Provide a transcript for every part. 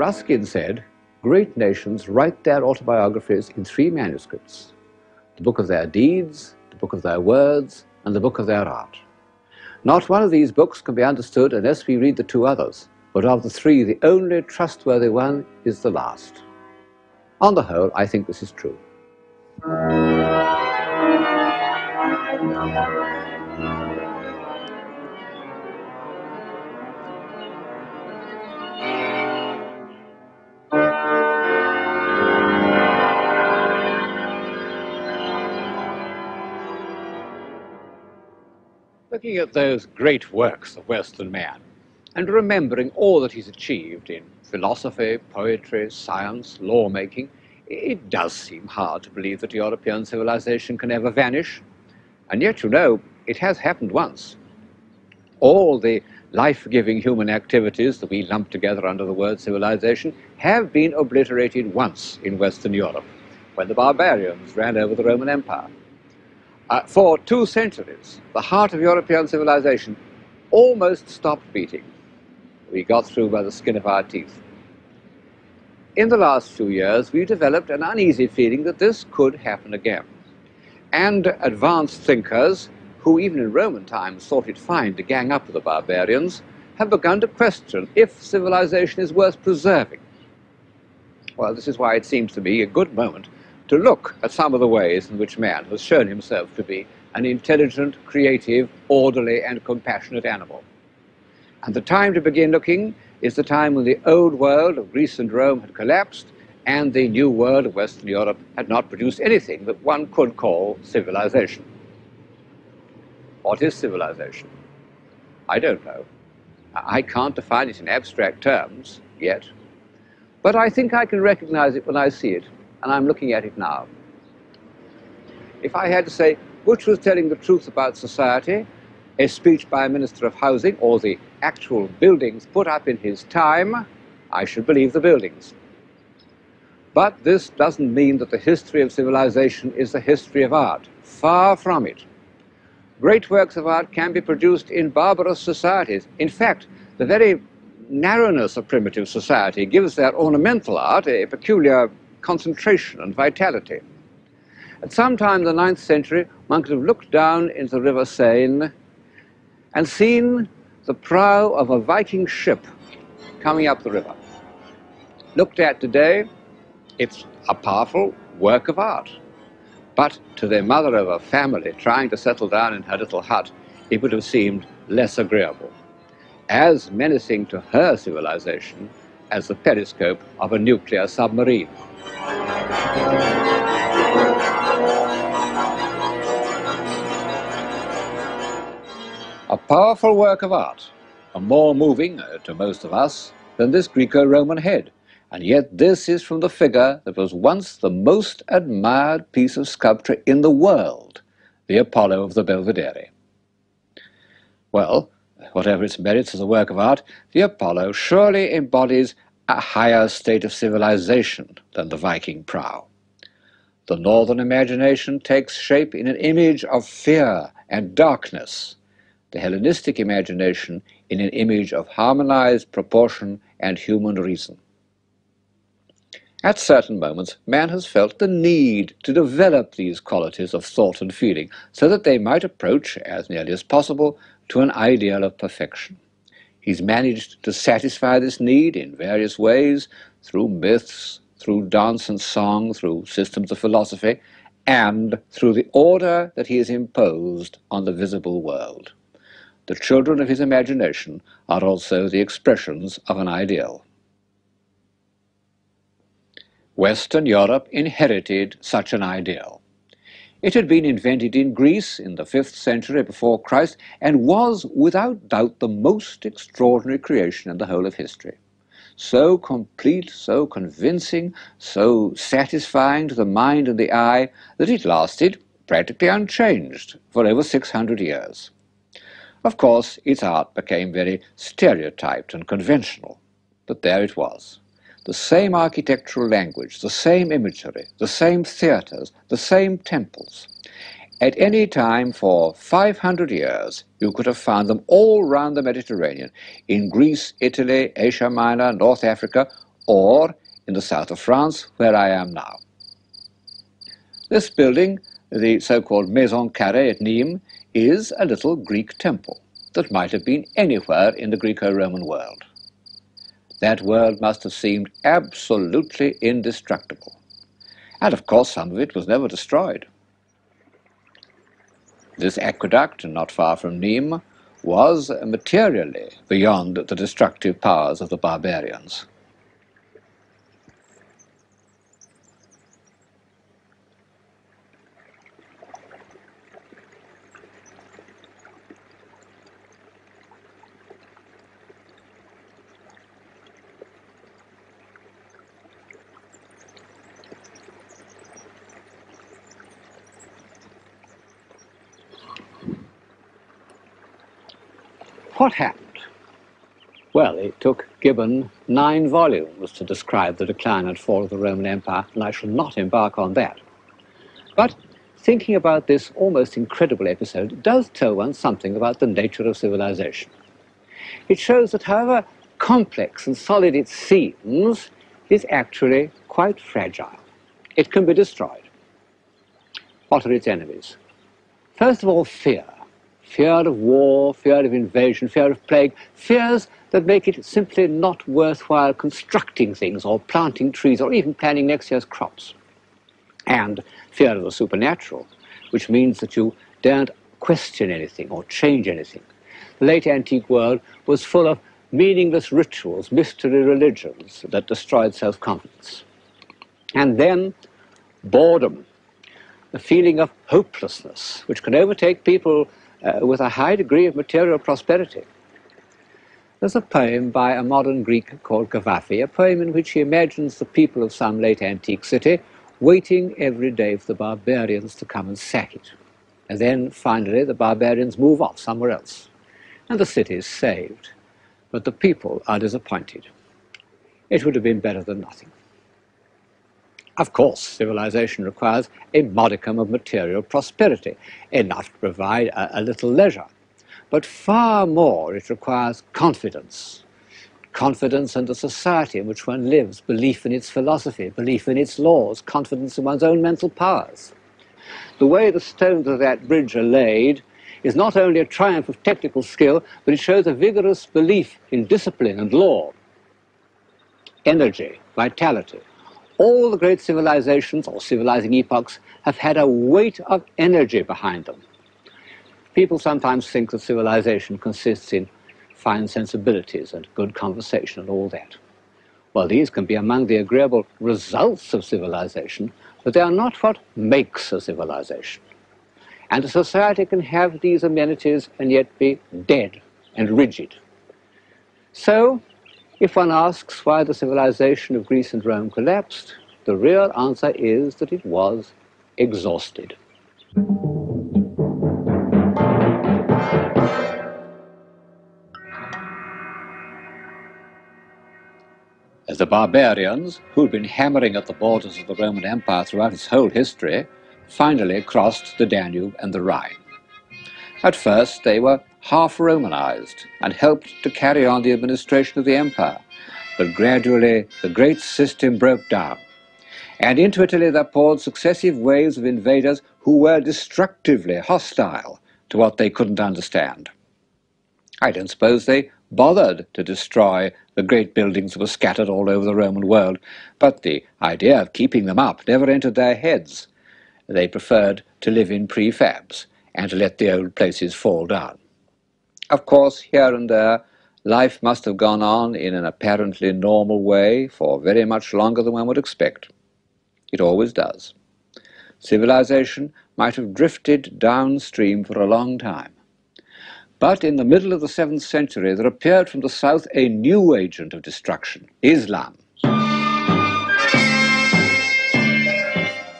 Ruskin said, "Great nations write their autobiographies in 3 manuscripts: the book of their deeds, the book of their words, and the book of their art. Not one of these books can be understood unless we read the 2 others, but of the 3, the only trustworthy one is the last." On the whole, I think this is true. Looking at those great works of Western man, and remembering all that he's achieved in philosophy, poetry, science, lawmaking, it does seem hard to believe that European civilization can ever vanish. And yet, you know, it has happened once. All the life-giving human activities that we lump together under the word civilization have been obliterated once in Western Europe, when the barbarians ran over the Roman Empire. For 2 centuries, the heart of European civilization almost stopped beating. We got through by the skin of our teeth. In the last few years, we've developed an uneasy feeling that this could happen again. And advanced thinkers, who even in Roman times thought it fine to gang up with the barbarians, have begun to question if civilization is worth preserving. Well, this is why it seems to me a good moment to look at some of the ways in which man has shown himself to be an intelligent, creative, orderly, and compassionate animal. And the time to begin looking is the time when the old world of Greece and Rome had collapsed, and the new world of Western Europe had not produced anything that one could call civilization. What is civilization? I don't know. I can't define it in abstract terms yet, but I think I can recognize it when I see it, and I'm looking at it now. If I had to say which was telling the truth about society, a speech by a minister of housing or the actual buildings put up in his time, I should believe the buildings. But this doesn't mean that the history of civilization is the history of art. Far from it. Great works of art can be produced in barbarous societies. In fact, the very narrowness of primitive society gives their ornamental art a peculiar concentration and vitality. At some time in the 9th century, one could have looked down into the river Seine and seen the prow of a Viking ship coming up the river. Looked at today, it's a powerful work of art. But to the mother of a family trying to settle down in her little hut, it would have seemed less agreeable, as menacing to her civilization as the periscope of a nuclear submarine. A powerful work of art, and more moving to most of us than this Greco-Roman head, and yet this is from the figure that was once the most admired piece of sculpture in the world, the Apollo of the Belvedere. Well, whatever its merits as a work of art, the Apollo surely embodies a higher state of civilization than the Viking prow. The northern imagination takes shape in an image of fear and darkness, the Hellenistic imagination in an image of harmonized proportion and human reason. At certain moments, man has felt the need to develop these qualities of thought and feeling so that they might approach, as nearly as possible, to an ideal of perfection. He's managed to satisfy this need in various ways, through myths, through dance and song, through systems of philosophy, and through the order that he has imposed on the visible world. The children of his imagination are also the expressions of an ideal. Western Europe inherited such an ideal. It had been invented in Greece in the 5th century before Christ and was, without doubt, the most extraordinary creation in the whole of history. So complete, so convincing, so satisfying to the mind and the eye that it lasted practically unchanged for over 600 years. Of course, its art became very stereotyped and conventional, but there it was. The same architectural language, the same imagery, the same theatres, the same temples. At any time for 500 years, you could have found them all round the Mediterranean, in Greece, Italy, Asia Minor, North Africa, or in the south of France, where I am now. This building, the so-called Maison Carrée at Nîmes, is a little Greek temple that might have been anywhere in the Greco-Roman world. That world must have seemed absolutely indestructible. And of course some of it was never destroyed. This aqueduct, not far from Nîmes, was materially beyond the destructive powers of the barbarians. What happened? Well, it took Gibbon 9 volumes to describe the decline and fall of the Roman Empire, and I shall not embark on that. But thinking about this almost incredible episode does tell one something about the nature of civilization. It shows that however complex and solid it seems, it is actually quite fragile. It can be destroyed. What are its enemies? First of all, fear. Fear of war, fear of invasion, fear of plague, fears that make it simply not worthwhile constructing things or planting trees or even planting next year's crops. And fear of the supernatural, which means that you daren't question anything or change anything. The late antique world was full of meaningless rituals, mystery religions that destroyed self-confidence. And then boredom, the feeling of hopelessness, which can overtake people with a high degree of material prosperity. There's a poem by a modern Greek called Cavafy, a poem in which he imagines the people of some late antique city waiting every day for the barbarians to come and sack it. And then, finally, the barbarians move off somewhere else, and the city is saved. But the people are disappointed. It would have been better than nothing. Of course, civilization requires a modicum of material prosperity, enough to provide a little leisure. But far more it requires confidence. Confidence in the society in which one lives, belief in its philosophy, belief in its laws, confidence in one's own mental powers. The way the stones of that bridge are laid is not only a triumph of technical skill, but it shows a vigorous belief in discipline and law, energy, vitality. All the great civilizations or civilizing epochs have had a weight of energy behind them. People sometimes think that civilization consists in fine sensibilities and good conversation and all that. Well, these can be among the agreeable results of civilization, but they are not what makes a civilization. And a society can have these amenities and yet be dead and rigid. So, if one asks why the civilization of Greece and Rome collapsed, the real answer is that it was exhausted. As the barbarians, who'd been hammering at the borders of the Roman Empire throughout its whole history, finally crossed the Danube and the Rhine. At first, they were half-Romanized and helped to carry on the administration of the empire, but gradually the great system broke down, and into Italy there poured successive waves of invaders who were destructively hostile to what they couldn't understand. I don't suppose they bothered to destroy the great buildings that were scattered all over the Roman world, but the idea of keeping them up never entered their heads. They preferred to live in prefabs and to let the old places fall down. Of course, here and there, life must have gone on in an apparently normal way for very much longer than one would expect. It always does. Civilization might have drifted downstream for a long time. But in the middle of the 7th century, there appeared from the south a new agent of destruction, Islam.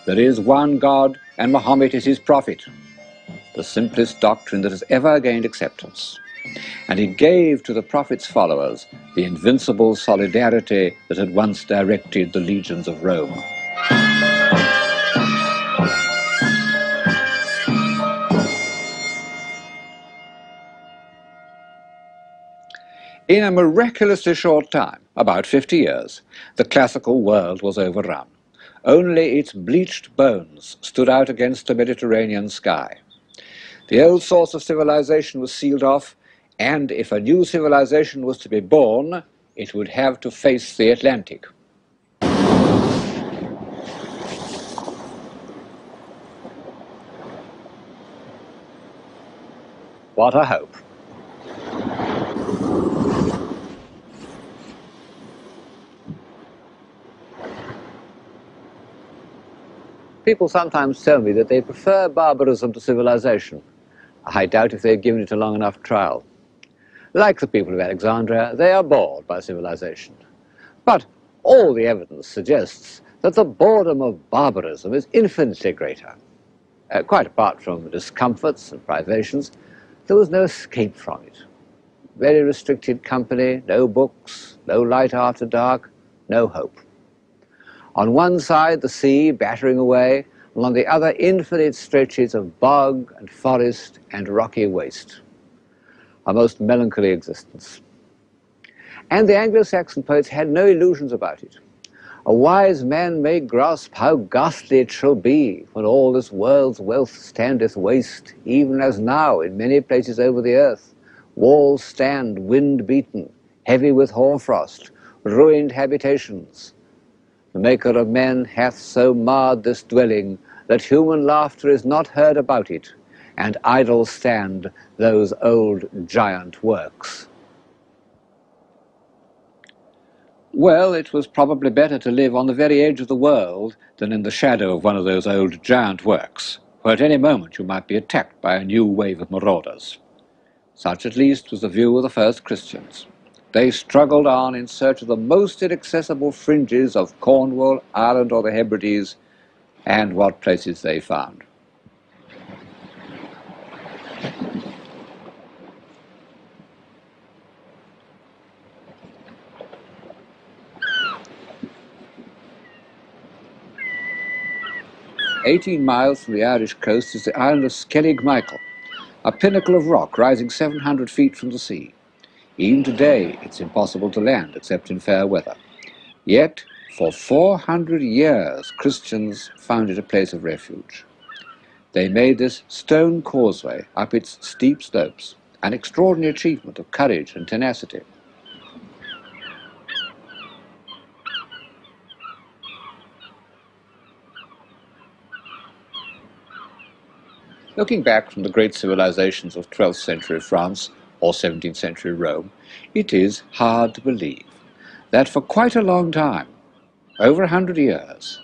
There is one God, and Muhammad is his prophet, the simplest doctrine that has ever gained acceptance. And it gave to the prophet's followers the invincible solidarity that had once directed the legions of Rome. In a miraculously short time, about 50 years, the classical world was overrun. Only its bleached bones stood out against the Mediterranean sky. The old source of civilization was sealed off, and if a new civilization was to be born, it would have to face the Atlantic. What a hope. People sometimes tell me that they prefer barbarism to civilization. I doubt if they've given it a long enough trial. Like the people of Alexandria, they are bored by civilization. But all the evidence suggests that the boredom of barbarism is infinitely greater. Quite apart from the discomforts and privations, there was no escape from it. Very restricted company, no books, no light after dark, no hope. On one side, the sea battering away, and on the other, infinite stretches of bog and forest and rocky waste. A most melancholy existence. And the Anglo-Saxon poets had no illusions about it. A wise man may grasp how ghastly it shall be when all this world's wealth standeth waste, even as now in many places over the earth. Walls stand wind-beaten, heavy with hoarfrost, ruined habitations. The Maker of men hath so marred this dwelling that human laughter is not heard about it, and idle stand those old giant works. Well, it was probably better to live on the very edge of the world than in the shadow of one of those old giant works, where at any moment you might be attacked by a new wave of marauders. Such at least was the view of the first Christians. They struggled on in search of the most inaccessible fringes of Cornwall, Ireland or the Hebrides, and what places they found. "18 miles from the Irish coast is the island of Skellig Michael, a pinnacle of rock rising 700 feet from the sea. Even today, it's impossible to land except in fair weather. Yet, for 400 years, Christians found it a place of refuge. They made this stone causeway up its steep slopes, an extraordinary achievement of courage and tenacity. Looking back from the great civilizations of 12th century France or 17th century Rome, it is hard to believe that for quite a long time, over 100 years,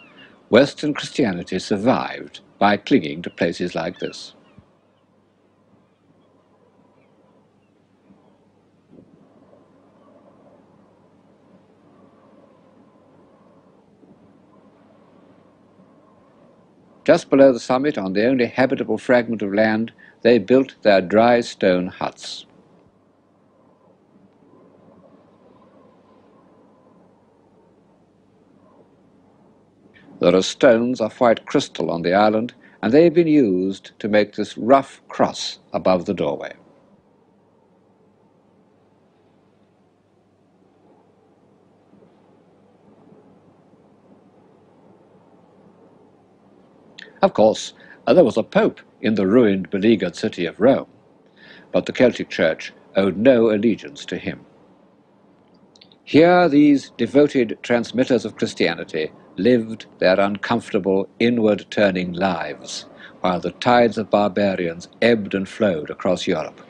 Western Christianity survived by clinging to places like this. Just below the summit, on the only habitable fragment of land, they built their dry stone huts. There are stones of white crystal on the island, and they have been used to make this rough cross above the doorway. Of course, there was a pope in the ruined, beleaguered city of Rome, but the Celtic Church owed no allegiance to him. Here these devoted transmitters of Christianity lived their uncomfortable, inward-turning lives, while the tides of barbarians ebbed and flowed across Europe.